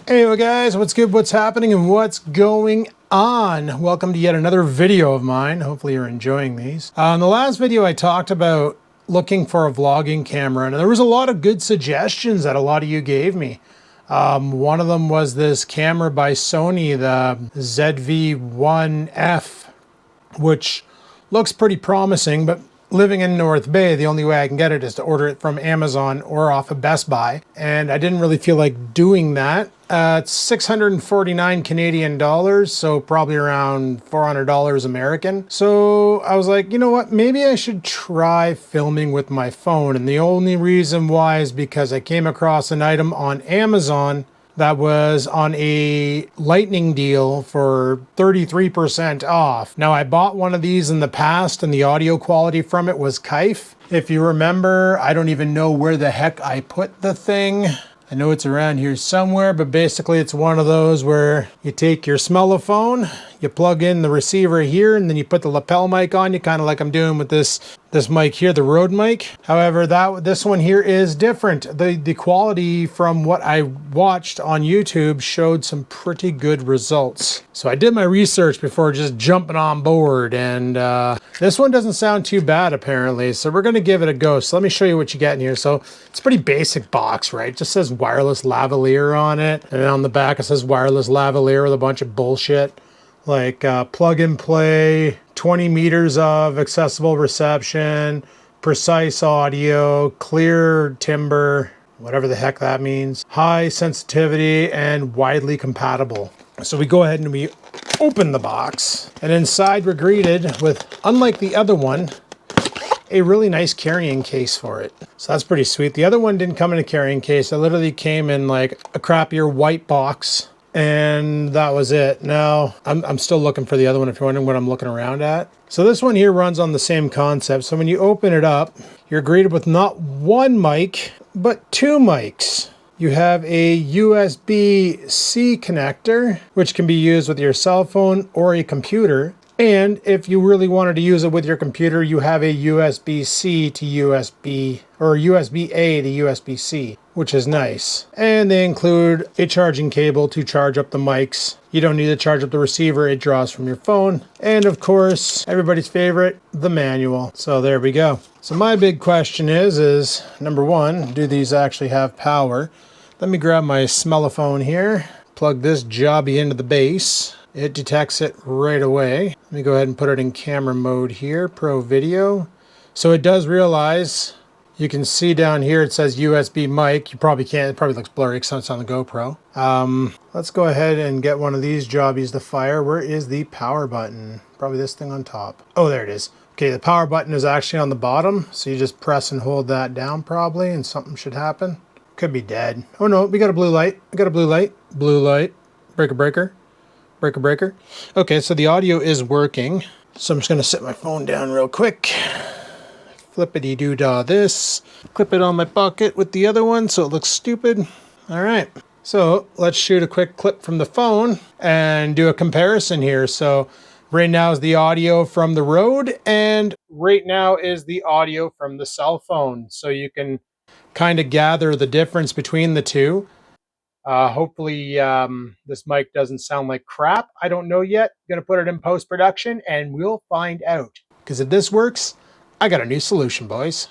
Hey guys, what's good, what's happening, and what's going on? Welcome to yet another video of mine. Hopefully you're enjoying these. In the last video I talked about looking for a vlogging camera, and there was a lot of good suggestions that a lot of you gave me. One of them was this camera by Sony, the ZV-1F, which looks pretty promising, but living in North Bay, the only way I can get it is to order it from Amazon or off of Best Buy. And I didn't really feel like doing that. It's 649 Canadian dollars, so probably around $400 American. So I was like, you know what, maybe I should try filming with my phone. And the only reason why is because I came across an item on Amazon that was on a lightning deal for 33% off. Now, I bought one of these in the past and the audio quality from it was kife. If you remember, I don't even know where the heck I put the thing. I know it's around here somewhere, but basically it's one of those where you take your smellophone, you plug in the receiver here, and then you put the lapel mic on you, kind of like I'm doing with this mic here, the Rode mic. However, this one here is different. The quality from what I watched on YouTube showed some pretty good results. So I did my research before just jumping on board, and this one doesn't sound too bad apparently. So we're gonna give it a go. So let me show you what you get in here. So it's a pretty basic box, right? It just says wireless lavalier on it, and then on the back it says wireless lavalier with a bunch of bullshit like plug and play, 20 meters of accessible reception, precise audio, clear timbre, whatever the heck that means, high sensitivity, and widely compatible. So we go ahead and we open the box, and inside we're greeted with, unlike the other one, a really nice carrying case for it. So that's pretty sweet. The other one didn't come in a carrying case. It literally came in like a crappier white box, and that was it. Now, I'm still looking for the other one if you're wondering what I'm looking around at. So this one here runs on the same concept. So when you open it up, you're greeted with not one mic, but two mics. You have a USB-C connector, which can be used with your cell phone or a computer. And if you really wanted to use it with your computer, you have a USB-C to USB, or USB-A to USB-C, which is nice. And they include a charging cable to charge up the mics. You don't need to charge up the receiver, it draws from your phone. And of course, everybody's favorite, the manual. So there we go. So my big question is number one, do these actually have power? Let me grab my smellophone here, plug this jobby into the base. It detects it right away. Let me go ahead and put it in camera mode here, Pro Video. So it does realize, you can see down here it says USB mic. You probably can't, it probably looks blurry because it's on the GoPro. Let's go ahead and get one of these jobbies to fire. Where is the power button? Probably this thing on top. Oh, there it is. Okay, the power button is actually on the bottom. So you just press and hold that down probably and something should happen. Could be dead. Oh no, we got a blue light. We got a blue light. Blue light. Breaker, breaker. Breaker, breaker. Okay, so the audio is working. So I'm just gonna set my phone down real quick. Flippity-doo-dah this. Clip it on my pocket with the other one so it looks stupid. All right, so let's shoot a quick clip from the phone and do a comparison here. So right now is the audio from the Rode, and right now is the audio from the cell phone. So you can kind of gather the difference between the two. Hopefully this mic doesn't sound like crap. I don't know yet. Gonna put it in post-production and we'll find out. Because if this works, I got a new solution, boys.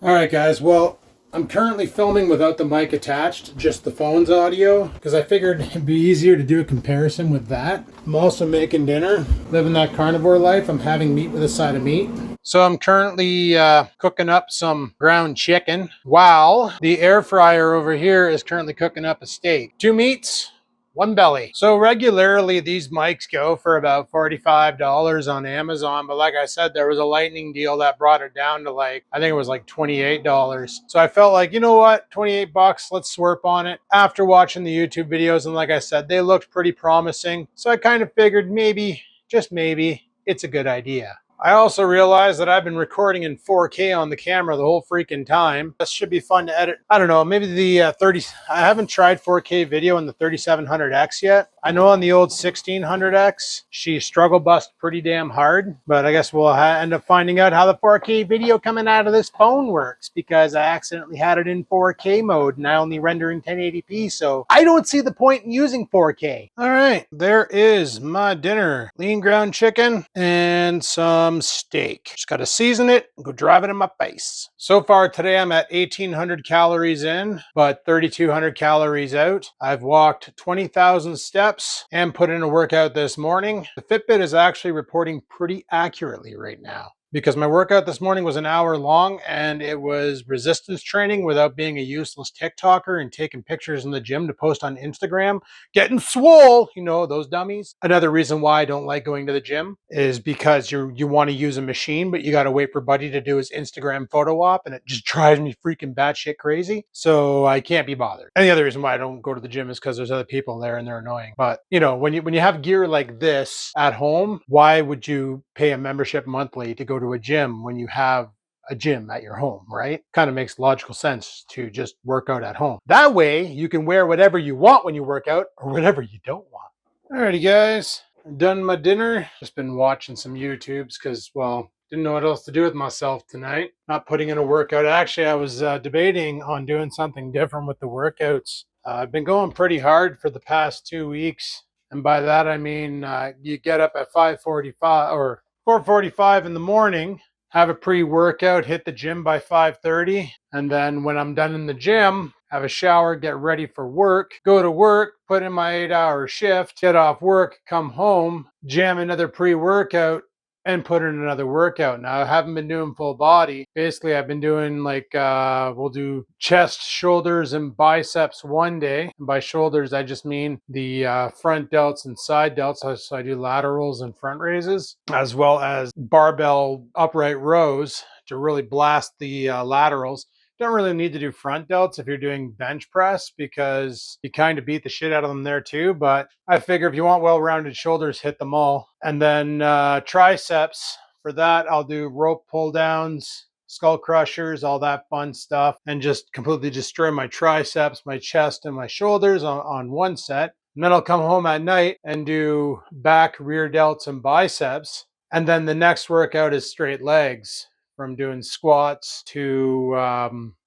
All right, guys. Well, I'm currently filming without the mic attached, just the phone's audio, because I figured it'd be easier to do a comparison with that. I'm also making dinner, living that carnivore life. I'm having meat with a side of meat. So I'm currently cooking up some ground chicken while the air fryer over here is currently cooking up a steak. 2 meats, 1 belly. So regularly these mics go for about $45 on Amazon. But like I said, there was a lightning deal that brought it down to like, I think it was like $28. So I felt like, you know what, 28 bucks, let's swerp on it. After watching the YouTube videos, and like I said, they looked pretty promising. So I kind of figured maybe, just maybe, it's a good idea. I also realized that I've been recording in 4K on the camera the whole freaking time. This should be fun to edit. I don't know, maybe the 30, I haven't tried 4K video in the 3700X yet. I know on the old 1600X, she struggle bust pretty damn hard, but I guess we'll end up finding out how the 4K video coming out of this phone works, because I accidentally had it in 4K mode and I only render in 1080p, so I don't see the point in using 4K. All right, there is my dinner. Lean ground chicken and some steak. Just got to season it and go drive it in my face. So far today I'm at 1,800 calories in, but 3,200 calories out. I've walked 20,000 steps and put in a workout this morning. The Fitbit is actually reporting pretty accurately right now, because my workout this morning was an hour long and it was resistance training without being a useless TikToker and taking pictures in the gym to post on Instagram, getting swole, you know, those dummies. Another reason why I don't like going to the gym is because you want to use a machine, but you got to wait for Buddy to do his Instagram photo op, and it just drives me freaking batshit crazy. So I can't be bothered. And the other reason why I don't go to the gym is because there's other people there and they're annoying. But you know, when you have gear like this at home, why would you pay a membership monthly to go to a gym when you have a gym at your home, right? Kind of makes logical sense to just work out at home. That way you can wear whatever you want when you work out, or whatever you don't want. Alrighty guys, done my dinner. Just been watching some YouTubes because, well, didn't know what else to do with myself tonight. Not putting in a workout. Actually, I was debating on doing something different with the workouts. I've been going pretty hard for the past 2 weeks. And by that, I mean, you get up at 5:45 or 4:45 in the morning, have a pre-workout, hit the gym by 5:30, and then when I'm done in the gym, have a shower, get ready for work, go to work, put in my 8-hour shift, get off work, come home, jam another pre-workout, and put in another workout. Now, I haven't been doing full body. Basically, I've been doing like, we'll do chest, shoulders, and biceps one day. And by shoulders, I just mean the front delts and side delts. So I do laterals and front raises, as well as barbell upright rows to really blast the laterals. Don't really need to do front delts if you're doing bench press, because you kind of beat the shit out of them there too. But I figure if you want well-rounded shoulders, hit them all. And then triceps, for that I'll do rope pull downs, skull crushers, all that fun stuff, and just completely destroy my triceps, my chest, and my shoulders on one set. And then I'll come home at night and do back, rear delts, and biceps. And then the next workout is straight legs, from doing squats to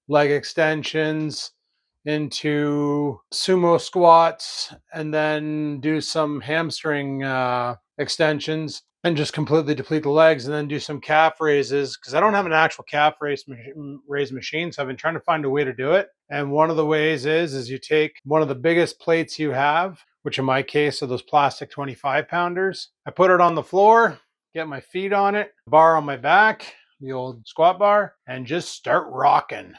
leg extensions into sumo squats, and then do some hamstring extensions and just completely deplete the legs, and then do some calf raises, because I don't have an actual calf raise machine, so I've been trying to find a way to do it. And one of the ways is you take one of the biggest plates you have, which in my case are those plastic 25 pounders. I put it on the floor, get my feet on it, bar on my back, the old squat bar, and just start rocking.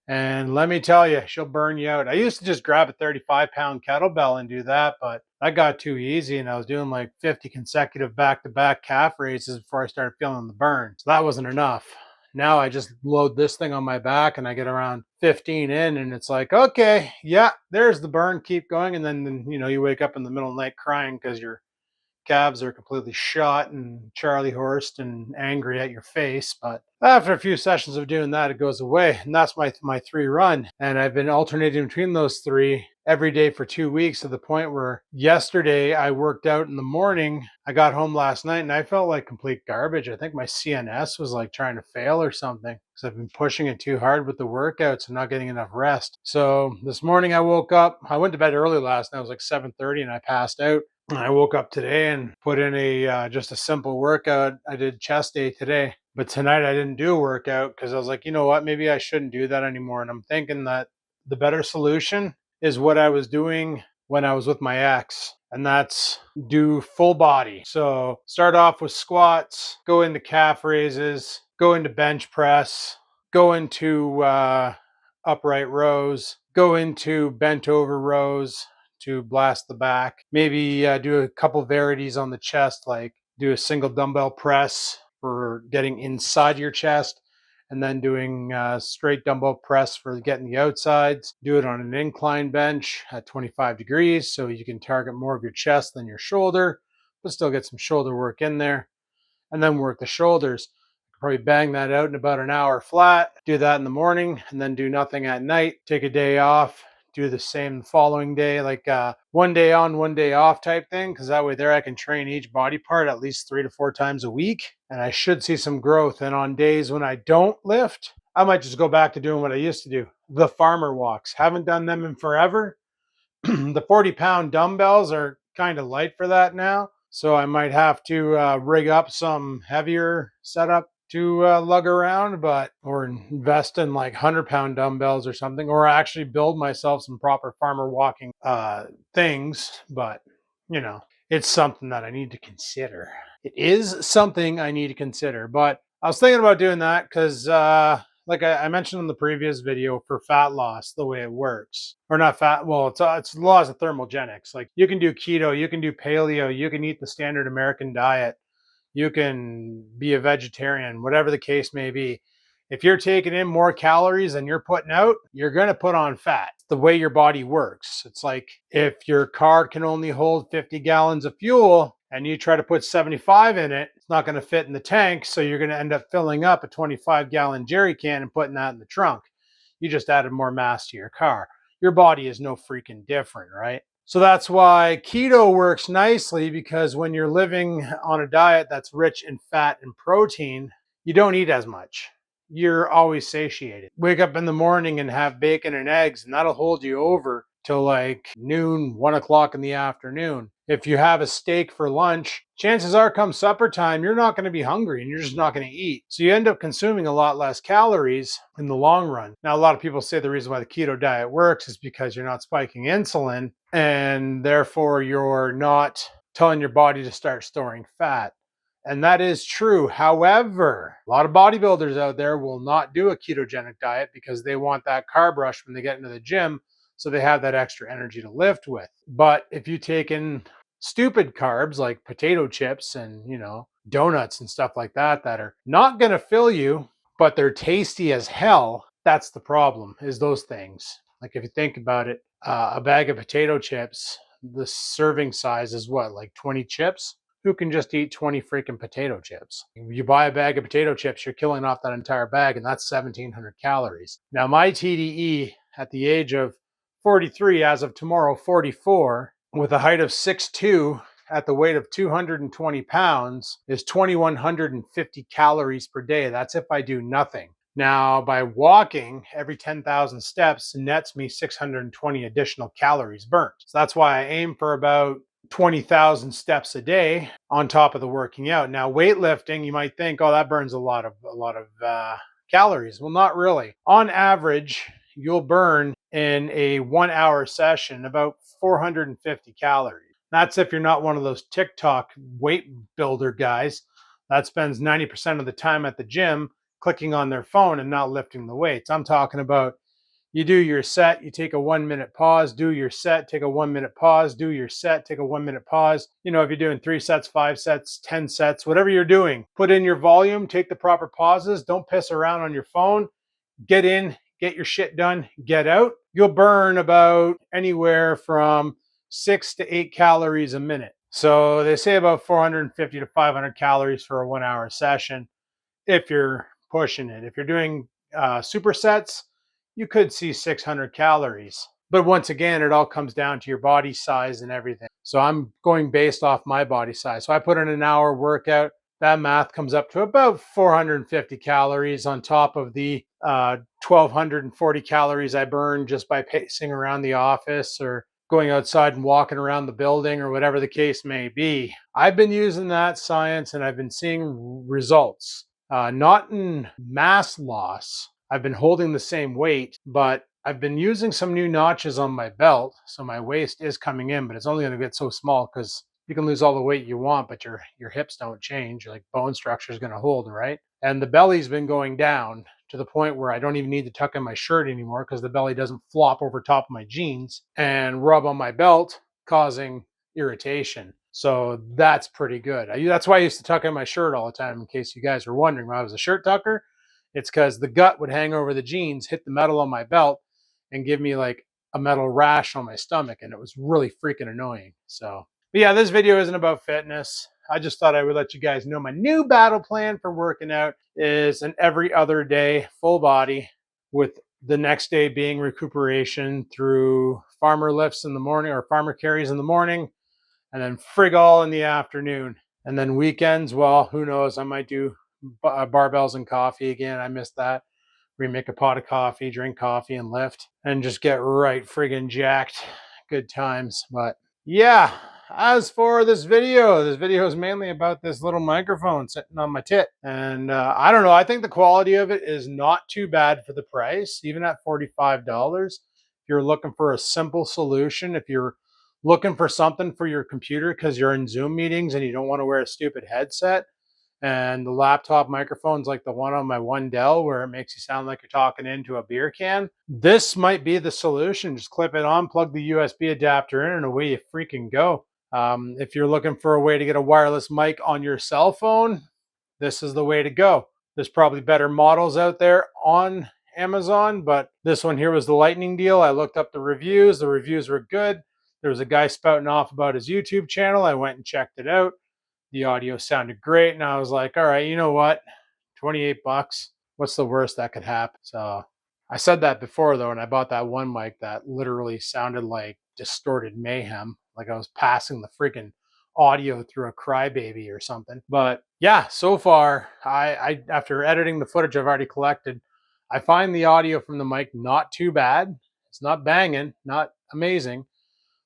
And let me tell you, she'll burn you out. I used to just grab a 35-pound kettlebell and do that, but that got too easy, and I was doing like 50 consecutive back-to-back calf raises before I started feeling the burn. So that wasn't enough. Now I just load this thing on my back and I get around 15 in, and it's like, okay, yeah, there's the burn, keep going. And then, you know, you wake up in the middle of the night crying because your calves are completely shot and Charlie horsed and angry at your face. But after a few sessions of doing that, it goes away. And that's my 3 run. And I've been alternating between those 3 every day for 2 weeks, to the point where yesterday I worked out in the morning. I got home last night and I felt like complete garbage. I think my CNS was like trying to fail or something, because I've been pushing it too hard with the workouts and not getting enough rest. So this morning I woke up, I went to bed early last night. It was like 7:30 and I passed out. I woke up today and put in a just a simple workout. I did chest day today, but tonight I didn't do a workout because I was like, you know what, maybe I shouldn't do that anymore. And I'm thinking that the better solution is what I was doing when I was with my ex, and that's do full body. So start off with squats, go into calf raises, go into bench press, go into upright rows, go into bent over rows to blast the back. Maybe do a couple varieties on the chest, like do a single dumbbell press for getting inside your chest, and then doing straight dumbbell press for getting the outsides. Do it on an incline bench at 25 degrees so you can target more of your chest than your shoulder, but still get some shoulder work in there. and then work the shoulders. Probably bang that out in about an hour flat, do that in the morning, and then do nothing at night. Take a day off, do the same the following day, like one day on, one day off type thing, because that way there I can train each body part at least 3 to 4 times a week, and I should see some growth. And on days when I don't lift, I might just go back to doing what I used to do, the farmer walks. Haven't done them in forever. The 40-pound dumbbells are kind of light for that now, so I might have to rig up some heavier setup to lug around, but or invest in like 100-pound dumbbells or something, or actually build myself some proper farmer walking things. But you know, it's something that I need to consider. It is something I need to consider. But I was thinking about doing that because like I mentioned in the previous video, for fat loss, the way it works, or not fat, well, it's laws of thermogenics. Like you can do keto, you can do paleo, you can eat the standard American diet, you can be a vegetarian, whatever the case may be. If you're taking in more calories than you're putting out, you're going to put on fat. The way your body works. It's like if your car can only hold 50 gallons of fuel and you try to put 75 in it, it's not going to fit in the tank. So you're going to end up filling up a 25-gallon jerry can and putting that in the trunk. You just added more mass to your car. Your body is no freaking different, right? So that's why keto works nicely, because when you're living on a diet that's rich in fat and protein, you don't eat as much. You're always satiated. Wake up in the morning and have bacon and eggs, and that'll hold you over till like noon, 1 o'clock in the afternoon. If you have a steak for lunch, chances are come supper time, you're not going to be hungry and you're just not going to eat. So you end up consuming a lot less calories in the long run. Now, a lot of people say the reason why the keto diet works is because you're not spiking insulin, and therefore you're not telling your body to start storing fat. And that is true. However, a lot of bodybuilders out there will not do a ketogenic diet because they want that carb rush when they get into the gym, so they have that extra energy to lift with. But if you take in stupid carbs like potato chips and, donuts and stuff like that, that are not going to fill you, but they're tasty as hell, that's the problem, is those things. Like if you think about it, a bag of potato chips, the serving size is what, like 20 chips? Who can just eat 20 freaking potato chips? You buy a bag of potato chips, you're killing off that entire bag, and that's 1,700 calories. Now, my TDE at the age of 43, as of tomorrow, 44, with a height of 6'2", at the weight of 220 pounds, is 2,150 calories per day. That's if I do nothing. Now, by walking, every 10,000 steps nets me 620 additional calories burnt. So that's why I aim for about 20,000 steps a day on top of the working out. Now, weightlifting, you might think, oh, that burns a lot of calories. Well, not really. On average, you'll burn in a 1-hour session about 450 calories. That's if you're not one of those TikTok weight builder guys that spends 90% of the time at the gym clicking on their phone and not lifting the weights. I'm talking about you do your set, you take a 1-minute pause, do your set, take a 1-minute pause, do your set, take a 1-minute pause. If you're doing 3 sets, 5 sets, 10 sets, whatever you're doing, put in your volume, take the proper pauses, don't piss around on your phone, get in, get your shit done, get out. You'll burn about anywhere from 6 to 8 calories a minute. So they say about 450 to 500 calories for a 1-hour session if you're pushing it. If you're doing supersets, you could see 600 calories. But once again, it all comes down to your body size and everything. So I'm going based off my body size. So I put in an hour workout. That math comes up to about 450 calories on top of the 1,240 calories I burn just by pacing around the office or going outside and walking around the building or whatever the case may be. I've been using that science and I've been seeing results. Not in mass loss. I've been holding the same weight, but I've been using some new notches on my belt. So my waist is coming in, but it's only going to get so small because you can lose all the weight you want, but your hips don't change. Like bone structure is going to hold, right? And the belly's been going down to the point where I don't even need to tuck in my shirt anymore because the belly doesn't flop over top of my jeans and rub on my belt, causing irritation. So that's pretty good. That's why I used to tuck in my shirt all the time, in case you guys were wondering why I was a shirt tucker. It's because the gut would hang over the jeans, hit the metal on my belt, and give me like a metal rash on my stomach, and it was really freaking annoying. So, but yeah, this video isn't about fitness. I just thought I would let you guys know my new battle plan for working out is an every other day full body, with the next day being recuperation through farmer lifts in the morning or farmer carries in the morning, and then frig all in the afternoon. And then weekends, well, who knows? I might do barbells and coffee again. I missed that. Remake a pot of coffee, drink coffee, and lift, and just get right friggin' jacked. Good times. But yeah, as for this video is mainly about this little microphone sitting on my tit. And I don't know, I think the quality of it is not too bad for the price, even at $45. If you're looking for a simple solution, if you're looking for something for your computer because you're in Zoom meetings and you don't want to wear a stupid headset, and the laptop microphone's like the one on my one Dell where it makes you sound like you're talking into a beer can, this might be the solution. Just clip it on, plug the USB adapter in, and away you freaking go. If you're looking for a way to get a wireless mic on your cell phone, this is the way to go. There's probably better models out there on Amazon, but this one here was the Lightning deal. I looked up the reviews. The reviews were good. There was a guy spouting off about his YouTube channel. I went and checked it out. The audio sounded great, and I was like, all right, you know what? 28 bucks. What's the worst that could happen? So I said that before, though, and I bought that one mic that literally sounded like distorted mayhem, like I was passing the freaking audio through a crybaby or something. But yeah, so far, I after editing the footage I've already collected, I find the audio from the mic not too bad. It's not banging, not amazing,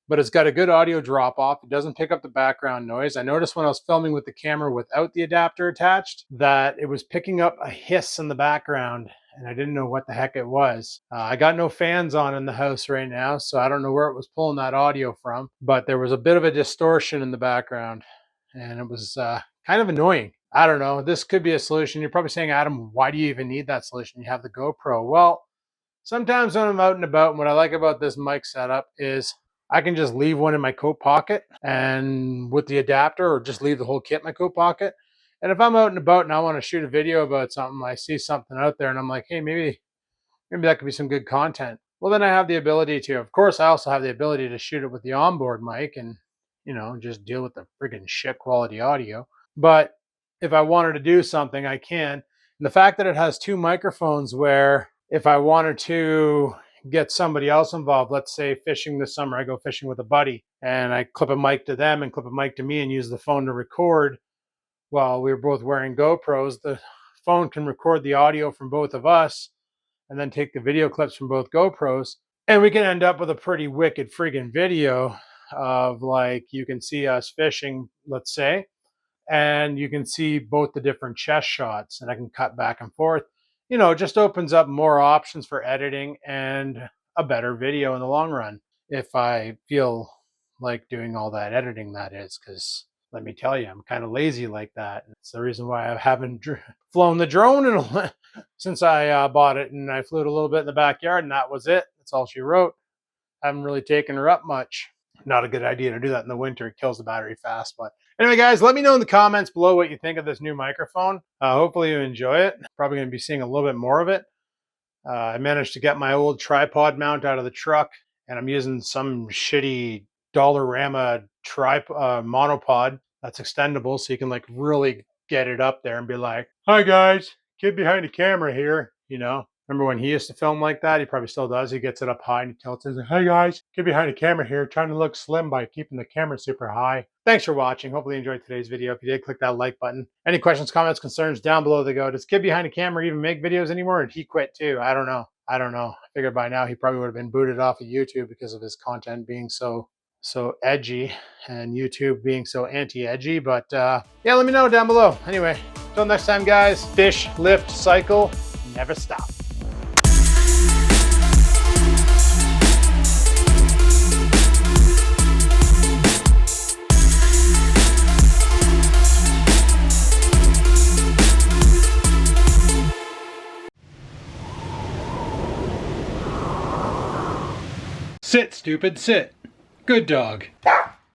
but it's got a good audio drop off. It doesn't pick up the background noise. I noticed when I was filming with the camera without the adapter attached that it was picking up a hiss in the background, and I didn't know what the heck it was. I got no fans on in the house right now, so I don't know where it was pulling that audio from, but there was a bit of a distortion in the background, and it was kind of annoying. I don't know. This could be a solution. You're probably saying, Adam, why do you even need that solution? You have the GoPro. Well, sometimes when I'm out and about, and what I like about this mic setup is I can just leave one in my coat pocket and with the adapter, or just leave the whole kit in my coat pocket. And if I'm out and about and I want to shoot a video about something, I see something out there and I'm like, hey, maybe that could be some good content. Well, then I have the ability to. Of course, I also have the ability to shoot it with the onboard mic and, just deal with the friggin' shit quality audio. But if I wanted to do something, I can. And the fact that it has two microphones, where if I wanted to get somebody else involved, let's say fishing this summer, I go fishing with a buddy and I clip a mic to them and clip a mic to me and use the phone to record while we were both wearing GoPros, the phone can record the audio from both of us and then take the video clips from both GoPros, and we can end up with a pretty wicked friggin' video of, like, you can see us fishing, let's say, and you can see both the different chest shots, and I can cut back and forth. It just opens up more options for editing and a better video in the long run, if I feel like doing all that editing, that is, because let me tell you, I'm kind of lazy like that. It's the reason why I haven't flown the drone since I bought it, and I flew it a little bit in the backyard, and that was it. That's all she wrote. I haven't really taken her up much. Not a good idea to do that in the winter. It kills the battery fast. But anyway, guys, let me know in the comments below what you think of this new microphone. Hopefully you enjoy it. Probably going to be seeing a little bit more of it. I managed to get my old tripod mount out of the truck, and I'm using some shitty Dollarama monopod that's extendable, so you can like really get it up there and be like, hi guys, kid behind the camera here, Remember when he used to film like that? He probably still does. He gets it up high and he tells us, hey guys, get behind the camera here, trying to look slim by keeping the camera super high. Thanks for watching. Hopefully you enjoyed today's video. If you did, click that like button. Any questions, comments, concerns, down below they go. Does kid behind the camera even make videos anymore? Or did he quit too? I don't know. I figured by now he probably would have been booted off of YouTube because of his content being so edgy and YouTube being so anti-edgy. But yeah, let me know down below. Anyway, until next time, guys, fish, lift, cycle, never stop. Sit, stupid, sit. Good dog.